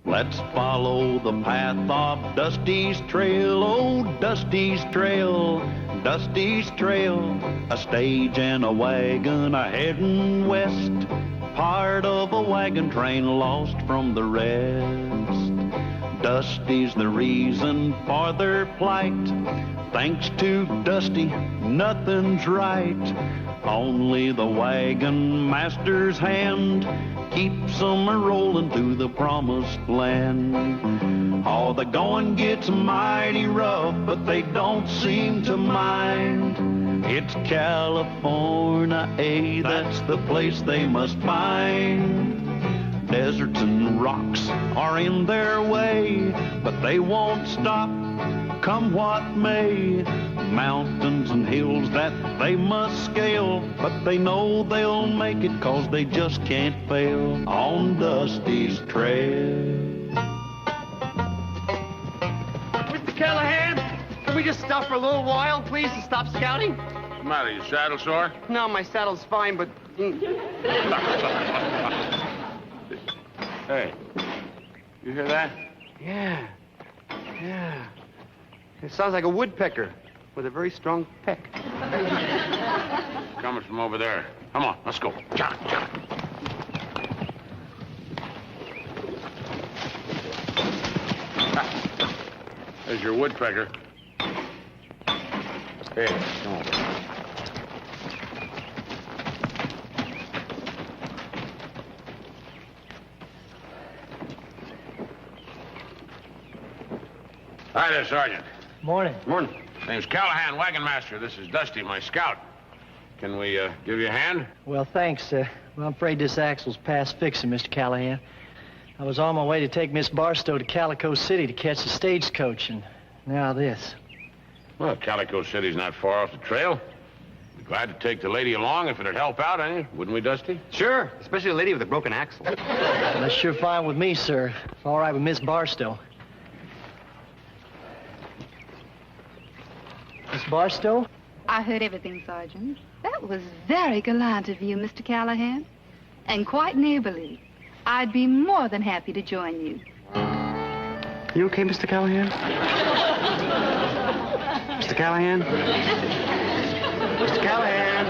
Let's follow the path of Dusty's trail, oh, Dusty's trail, Dusty's trail. A stage and a wagon a heading west, part of a wagon train lost from the rest. Dusty's the reason for their plight. Thanks to Dusty, nothing's right. Only the wagon master's hand keeps them a-rolling to the promised land. Oh, the going gets mighty rough, but they don't seem to mind. It's California, that's the place they must find. Deserts and rocks are in their way, but they won't stop, come what may. Mountains and hills that they must scale, but they know they'll make it 'cause they just can't fail on Dusty's trail. Mr. Callahan, can we just stop for a little while, please, and stop scouting? What's the matter, your saddle sore? No, my saddle's fine, but... Hey, you hear that? Yeah. It sounds like a woodpecker with a very strong peck. Coming from over there. Come on, let's go. John. There's your woodpecker. Hey, come on. Hi there, Sergeant. Morning. Morning. Name's Callahan, wagon master. This is Dusty, my scout. Can we give you a hand? Well, thanks. Well, I'm afraid this axle's past fixing, Mr. Callahan. I was on my way to take Miss Barstow to Calico City to catch the stagecoach, and now this. Well, Calico City's not far off the trail. Be glad to take the lady along if it'd help out, wouldn't we, Dusty? Sure, especially a lady with a broken axle. That's sure fine with me, sir. It's all right with Miss Barstow. Miss Barstow? I heard everything, Sergeant. That was very gallant of you, Mr. Callahan. And quite neighborly. I'd be more than happy to join you. You okay, Mr. Callahan? Mr. Callahan? Mr. Callahan?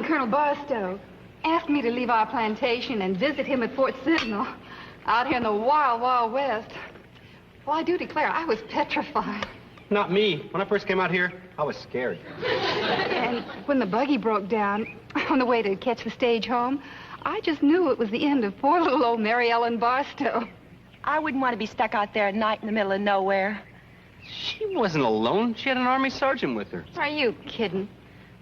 Colonel Barstow asked me to leave our plantation and visit him at Fort Sentinel out here in the wild, wild west. Well, I do declare, I was petrified. Not me. When I first came out here, I was scared. And when the buggy broke down on the way to catch the stage home, I just knew it was the end of poor little old Mary Ellen Barstow. I wouldn't want to be stuck out there at night in the middle of nowhere. She wasn't alone. She had an Army sergeant with her. Are you kidding?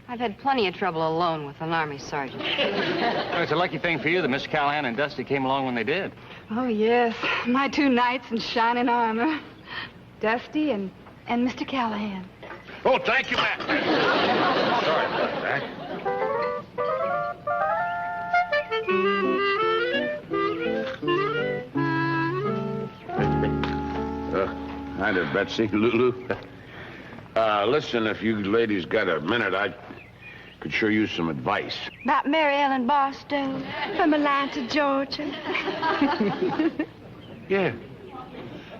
I've had plenty of trouble alone with an Army sergeant. Well, it's a lucky thing for you that Mr. Callahan and Dusty came along when they did. Oh, yes. My two knights in shining armor. Dusty and Mr. Callahan. Oh, thank you, Matt. Sorry about that. Hi there, Betsy, Lulu. Listen, if you ladies got a minute, I could sure use some advice. About Mary Ellen Barstow from Atlanta, Georgia. Yeah.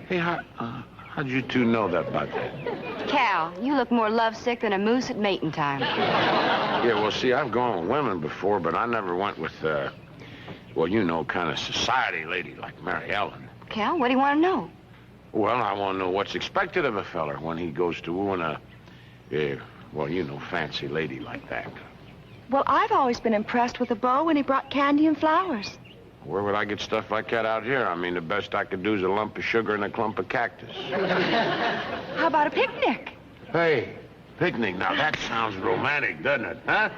Hey, how'd you two know that about that? Cal, you look more lovesick than a moose at mating time. Yeah, well, see, I've gone with women before, but I never went with, well, you know, kind of society lady like Mary Ellen. Cal, what do you want to know? Well, I want to know what's expected of a feller when he goes to wooing a, well, you know, fancy lady like that. Well, I've always been impressed with a beau when he brought candy and flowers. Where would I get stuff like that out here? I mean, the best I could do is a lump of sugar and a clump of cactus. How about a picnic? Hey, picnic. Now, that sounds romantic, doesn't it, huh?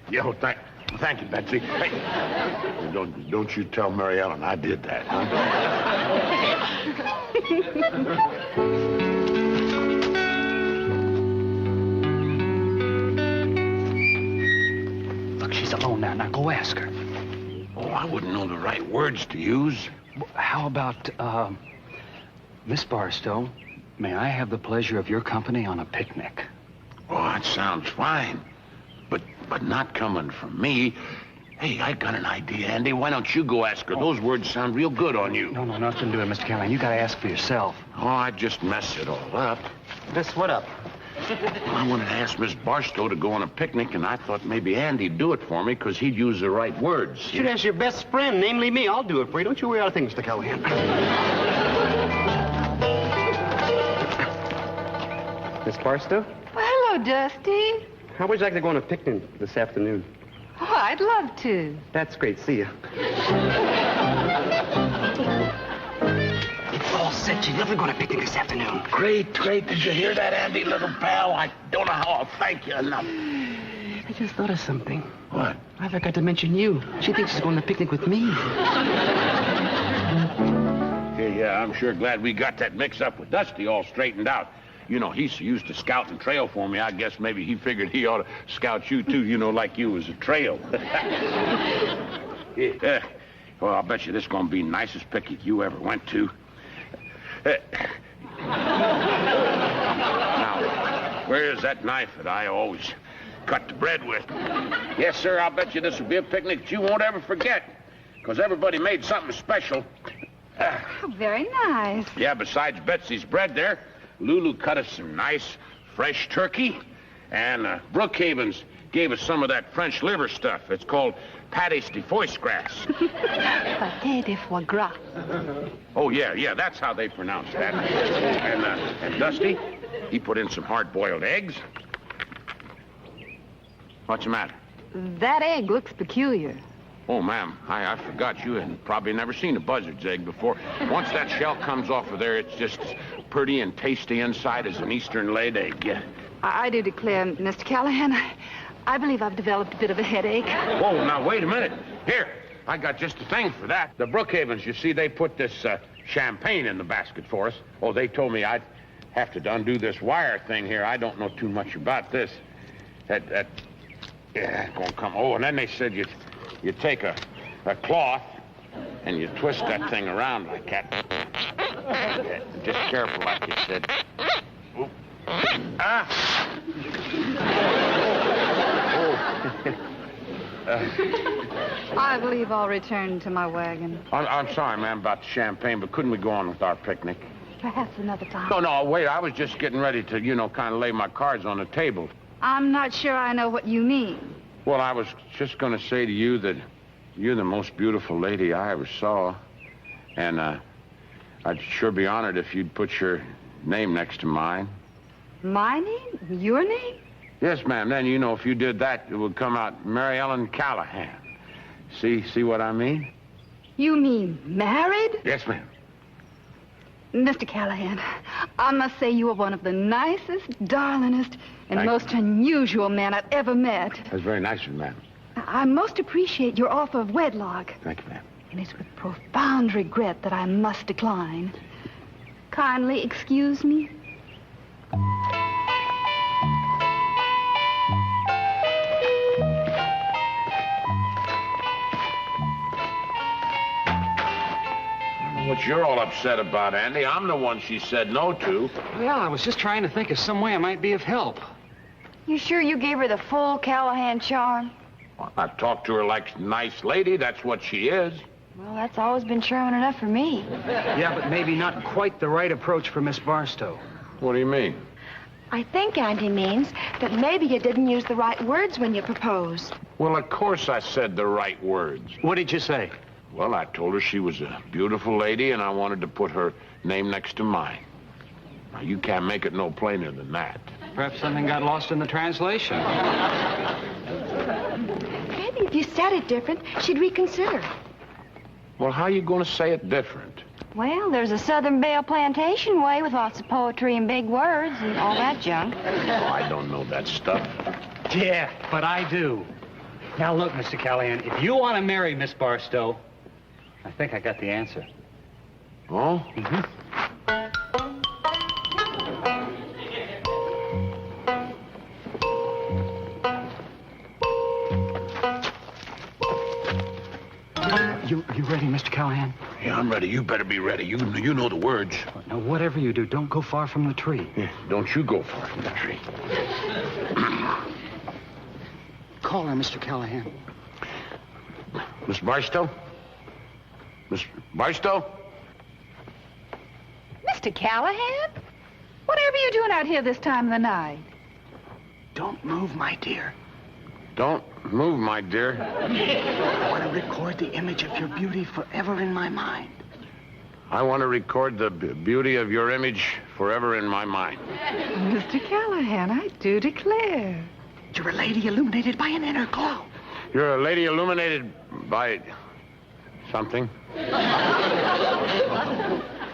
Yo, Thank you, Betsy. Hey, don't you tell Mary Ellen I did that, huh? She's alone now. Now go ask her. Oh, I wouldn't know the right words to use. How about, Miss Barstow, may I have the pleasure of your company on a picnic? Oh, that sounds fine. But not coming from me. Hey, I got an idea, Andy. Why don't you go ask her? Those words sound real good on you. No, nothing to do it, Mr. Callahan. You gotta ask for yourself. Oh, I just messed it all up. Miss, what up? Well, I wanted to ask Miss Barstow to go on a picnic, and I thought maybe Andy'd do it for me because he'd use the right words. You should ask your best friend, namely me. I'll do it for you. Don't you worry about a thing, Mr. Callahan. Miss Barstow? Well, hello, Dusty. How would you like to go on a picnic this afternoon? Oh, I'd love to. That's great. See you. It's all set. You're never going to picnic this afternoon. Great. Did you hear that, Andy, little pal? I don't know how I'll thank you enough. I just thought of something. What? I forgot to mention you. She thinks she's going to picnic with me. Yeah, I'm sure glad we got that mix-up with Dusty all straightened out. You know, he's used to scout and trail for me. I guess maybe he figured he ought to scout you, too, you know, like you was a trail. Yeah. Well, I'll bet you this is going to be the nicest picnic you ever went to. Now, where is that knife that I always cut the bread with? Yes, sir, I'll bet you this will be a picnic that you won't ever forget, because everybody made something special. Oh, very nice. Yeah, besides Betsy's bread there, Lulu cut us some nice, fresh turkey, and Brookhaven's gave us some of that French liver stuff. It's called pâté de foie gras. Pâté de foie gras. Oh, yeah, that's how they pronounce that. And Dusty, he put in some hard-boiled eggs. What's the matter? That egg looks peculiar. Oh, ma'am, I forgot you had probably never seen a buzzard's egg before. Once that shell comes off of there, it's just as pretty and tasty inside as an Eastern laid egg. Yeah. I do declare, Mr. Callahan, I believe I've developed a bit of a headache. Whoa, now, wait a minute. Here, I got just the thing for that. The Brookhavens, you see, they put this champagne in the basket for us. Oh, they told me I'd have to undo this wire thing here. I don't know too much about this. Yeah, it's gonna come. Oh, and then they said you take a cloth and you twist that thing around like that. Yeah, just careful, like you said. Oop. Ah! I believe I'll return to my wagon. I'm sorry, ma'am, about the champagne, but couldn't we go on with our picnic? Perhaps another time. No, wait, I was just getting ready to, kind of lay my cards on the table. I'm not sure I know what you mean. Well, I was just going to say to you that you're the most beautiful lady I ever saw. And I'd sure be honored if you'd put your name next to mine. My name? Your name? Yes, ma'am. Then, if you did that, it would come out Mary Ellen Callahan. See what I mean? You mean married? Yes, ma'am. Mr. Callahan, I must say you are one of the nicest, darlingest, and most unusual men I've ever met. That's very nice of you, ma'am. I most appreciate your offer of wedlock. Thank you, ma'am. And it's with profound regret that I must decline. Kindly excuse me. What you're all upset about, Andy. I'm the one she said no to. Well, I was just trying to think of some way I might be of help. You sure you gave her the full Callahan charm? Well, I talked to her like a nice lady. That's what she is. Well, that's always been charming enough for me. Yeah, but maybe not quite the right approach for Miss Barstow. What do you mean? I think Andy means that maybe you didn't use the right words when you proposed. Well, of course I said the right words. What did you say? Well, I told her she was a beautiful lady, and I wanted to put her name next to mine. Now, you can't make it no plainer than that. Perhaps something got lost in the translation. Maybe if you said it different, she'd reconsider. Well, how are you going to say it different? Well, there's a Southern Belle Plantation way with lots of poetry and big words and all that junk. Oh, I don't know that stuff. Yeah, but I do. Now, look, Mr. Callahan, if you want to marry Miss Barstow, I think I got the answer. Oh? You ready, Mr. Callahan? Yeah, I'm ready. You better be ready. You know the words. Now, whatever you do, don't go far from the tree. Yeah, don't you go far from the tree. Call her, Mr. Callahan. Miss Barstow? Miss Barstow? Mr. Callahan? Whatever you doing out here this time of the night? Don't move, my dear. Don't move, my dear. I want to record the image of your beauty forever in my mind. I want to record the beauty of your image forever in my mind. Mr. Callahan, I do declare. You're a lady illuminated by an inner glow. You're a lady illuminated by something.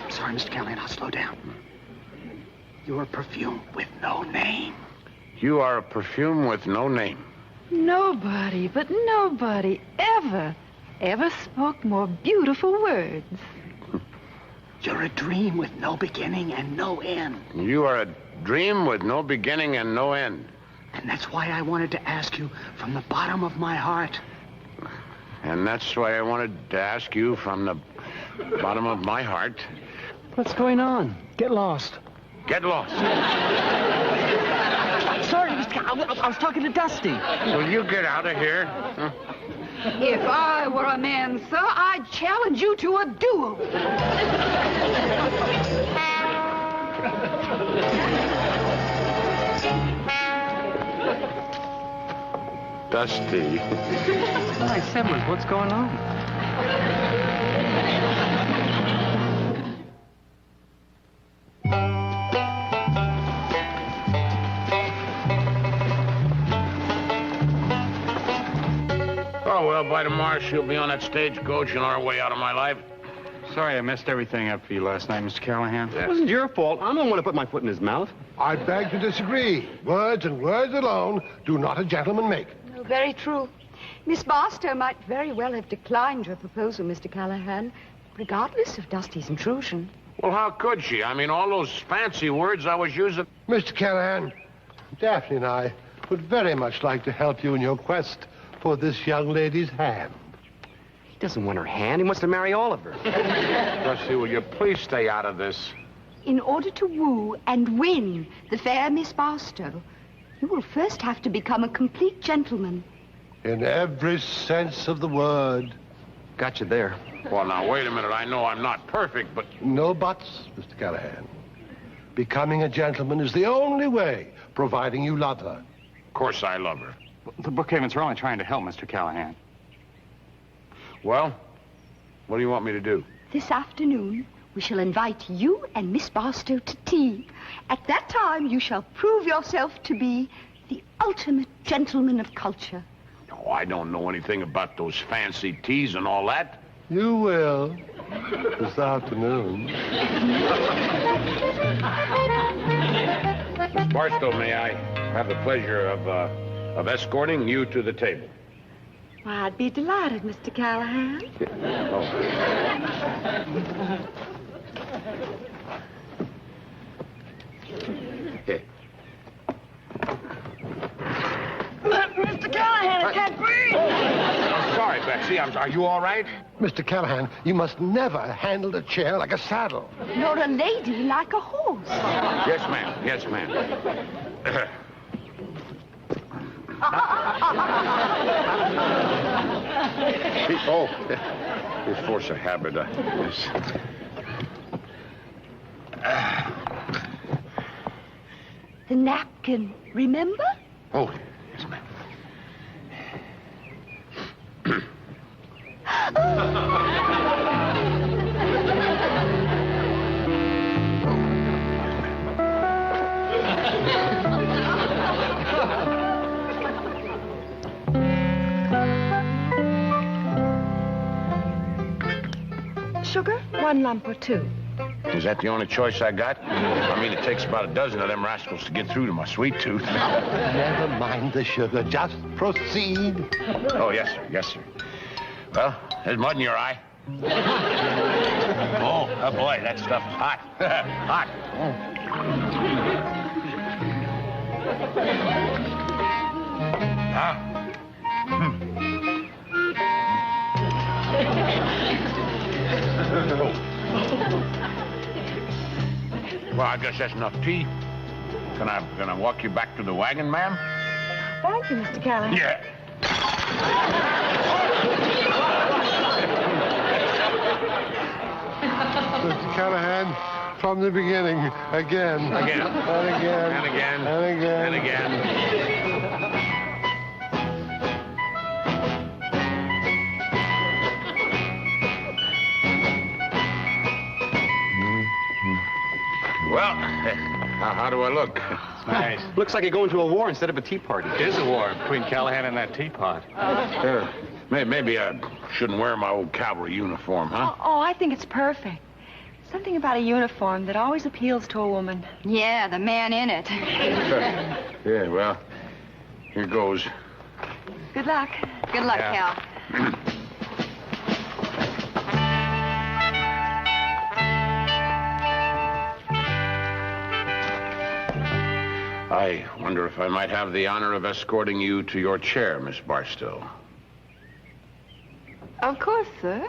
Sorry, Mr. Callahan, I'll slow down. You're a perfume with no name. You are a perfume with no name. Nobody, but nobody ever spoke more beautiful words. You're a dream with no beginning and no end. You are a dream with no beginning and no end. And that's why I wanted to ask you from the bottom of my heart. And that's why I wanted to ask you from the bottom of my heart. What's going on? Get lost. Get lost. Sorry, I was talking to Dusty. Will you get out of here? Huh? If I were a man, sir, I'd challenge you to a duel. Dusty. Hi, Simmons, what's going on? Oh, well, by tomorrow she'll be on that stagecoach and our way out of my life. Sorry I messed everything up for you last night, Mr. Callahan. Yes. It wasn't your fault. I'm the one who put my foot in his mouth. I beg to disagree. Words and words alone do not a gentleman make. Oh, very true. Miss Barstow might very well have declined your proposal, Mr. Callahan, regardless of Dusty's intrusion. Well, how could she? I mean, all those fancy words I was using. Mr. Callahan, Daphne and I would very much like to help you in your quest for this young lady's hand. He doesn't want her hand. He wants to marry all of her. Dusty, will you please stay out of this? In order to woo and win the fair Miss Barstow, you will first have to become a complete gentleman. In every sense of the word. Got you there. Well, now, wait a minute. I know I'm not perfect, but... No buts, Mr. Callahan. Becoming a gentleman is the only way, providing you love her. Of course I love her. The Brookhavens are only trying to help, Mr. Callahan. Well, what do you want me to do? This afternoon, we shall invite you and Miss Barstow to tea. At that time, you shall prove yourself to be the ultimate gentleman of culture. Oh, I don't know anything about those fancy teas and all that. You will this afternoon. Miss Barstow, may I have the pleasure of escorting you to the table? Why, I'd be delighted, Mr. Callahan. Okay. Mr. Callahan, I can't breathe! I'm sorry, Betsy. Are you all right? Mr. Callahan, you must never handle a chair like a saddle. Nor a lady like a horse. Yes, ma'am. Yes, ma'am. Oh, it's force of habit. Yes. The napkin, remember? Oh, yes, ma'am. Sugar? 1 lump or 2? Is that the only choice I got? I mean, it takes about a dozen of them rascals to get through to my sweet tooth. Never mind the sugar. Just proceed. Oh, yes, sir. Yes, sir. Well, there's mud in your eye. Oh, boy, that stuff is hot. Hot. Well, I guess that's enough tea. Can I walk you back to the wagon, ma'am? Thank you, Mr. Callahan. Yeah. Mr. Callahan, from the beginning, again. Again. And again. And again. And again. And again. Well, how do I look? Nice. Looks like you're going to a war instead of a tea party. It is a war between Callahan and that teapot. Maybe I shouldn't wear my old cavalry uniform, huh? Oh, I think it's perfect. Something about a uniform that always appeals to a woman. Yeah, the man in it. Yeah, well, here goes. Good luck. Good luck, Yeah. Cal. I wonder if I might have the honor of escorting you to your chair, Miss Barstow. Of course, sir.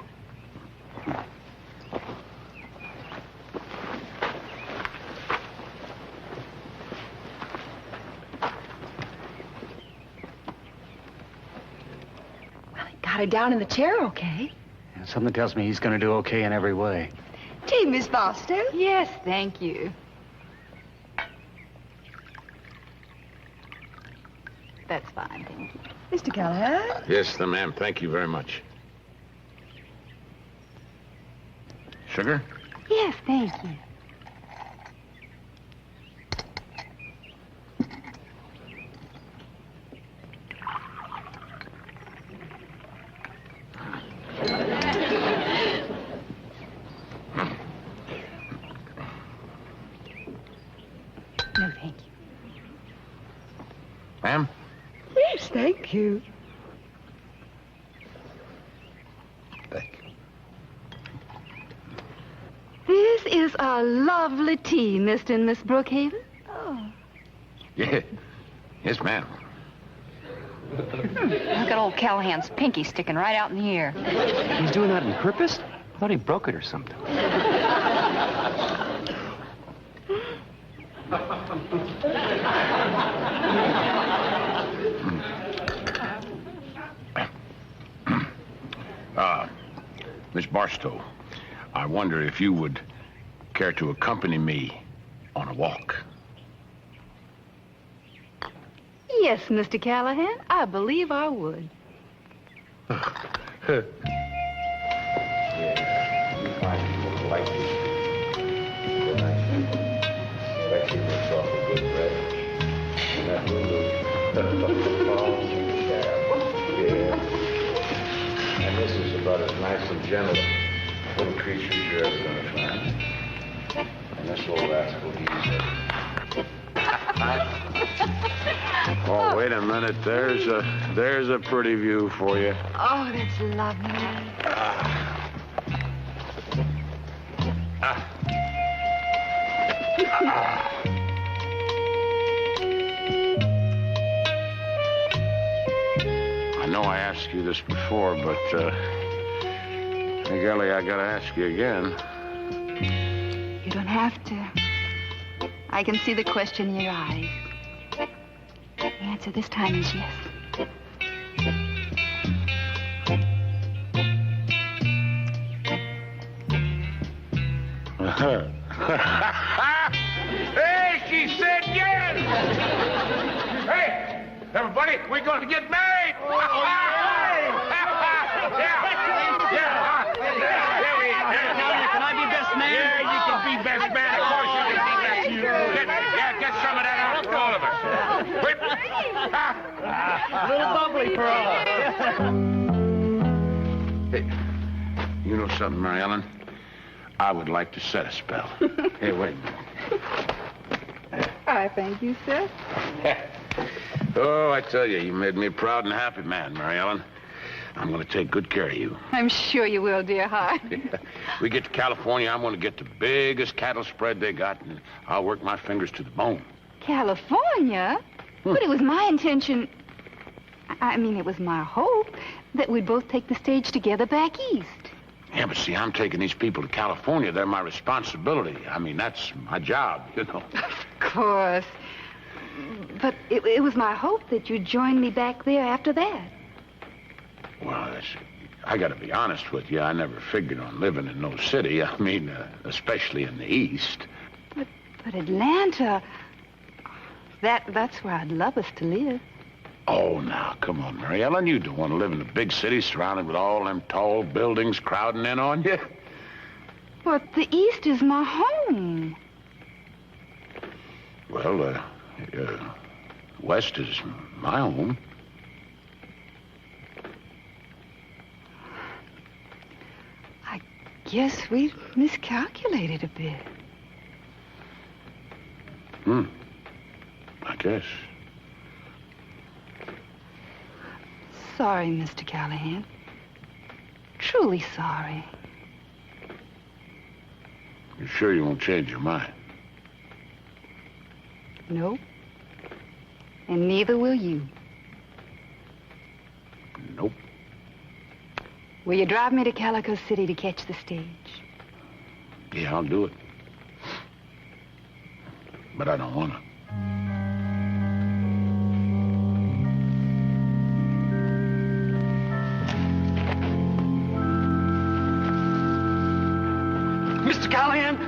Got her down in the chair, okay? Yeah, something tells me he's going to do okay in every way. Tea, Miss Barstow. Yes, thank you. That's fine, thank you. Mr. Callahan. Yes, ma'am. Thank you very much. Sugar? Yes, thank you. No, thank you. Ma'am? Yes, thank you. Thank you. This is a lovely tea, Mr. and Miss Brookhaven. Oh. Yeah. Yes, ma'am. Look at old Callahan's pinky sticking right out in the air. He's doing that on purpose? I thought he broke it or something. Miss Barstow, I wonder if you would care to accompany me on a walk. Yes, Mr. Callahan, I believe I would. And this is about as nice and gentle little creature as you're ever going to find. And this little rascal, he's Oh, wait a minute. There's a pretty view for you. Oh, that's lovely. I know I asked you this before, but, hey, Golly, I gotta ask you again. You don't have to. I can see the question in your eyes. The answer this time is yes. Hey, she said yes! Hey, everybody, we're going to get married! Can I be best man? Yeah, you can be best man. Of course you can be best man. Get some of that out for all of us. Whip. A little bubbly for all of us. Hey, you know something, Mary Ellen? I would like to set a spell. Hey, wait. I thank you, sir. Oh, I tell you, you made me a proud and happy man, Mary Ellen. I'm going to take good care of you. I'm sure you will, dear heart. We get to California, I'm going to get the biggest cattle spread they got, and I'll work my fingers to the bone. California? But it was my intention, I mean, it was my hope that we'd both take the stage together back east. Yeah, but see, I'm taking these people to California. They're my responsibility. I mean, that's my job, you know. Of course. But it was my hope that you'd join me back there after that. Well, I got to be honest with you. I never figured on living in no city. I mean, especially in the East. But Atlanta, that's where I'd love us to live. Oh, now, come on, Mary Ellen. You don't want to live in a big city surrounded with all them tall buildings crowding in on you. But the East is my home. Well, West is my home. I guess we miscalculated a bit. I guess. Sorry, Mr. Callahan. Truly sorry. You sure you won't change your mind? Nope. And neither will you. Nope. Will you drive me to Calico City to catch the stage? Yeah, I'll do it. But I don't want to.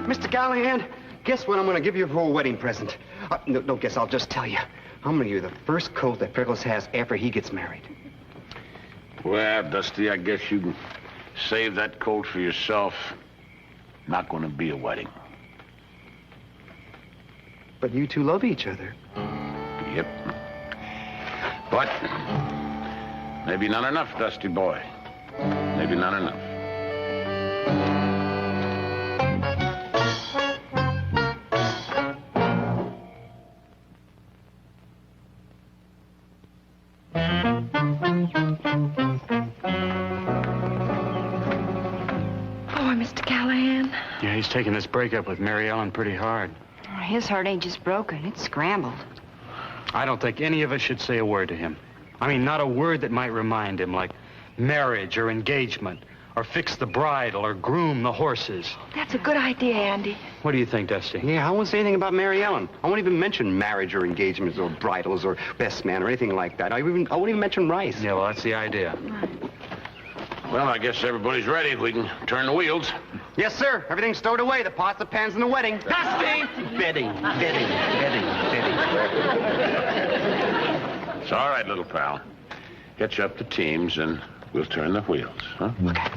Mr. Callahan, guess what I'm going to give you for a wedding present? No, don't guess, I'll just tell you. I'm going to give you the first coat that Prickles has after he gets married. Well, Dusty, I guess you can save that coat for yourself. Not going to be a wedding. But you two love each other. Yep. But maybe not enough, Dusty boy. Maybe not enough. He's taking this breakup with Mary Ellen pretty hard. His heart ain't just broken, it's scrambled. I don't think any of us should say a word to him. I mean, not a word that might remind him, like marriage or engagement, or fix the bridle or groom the horses. That's a good idea, Andy. What do you think, Dusty? Yeah, I won't say anything about Mary Ellen. I won't even mention marriage or engagements or bridals or best man or anything like that. I won't even mention rice. Yeah, well, that's the idea. Well, I guess everybody's ready. We can turn the wheels. Yes, sir. Everything's stowed away. The pots, the pans, and the wedding. Dusty! Bidding. It's all right, little pal. Get you up to teams, and we'll turn the wheels, huh? Okay.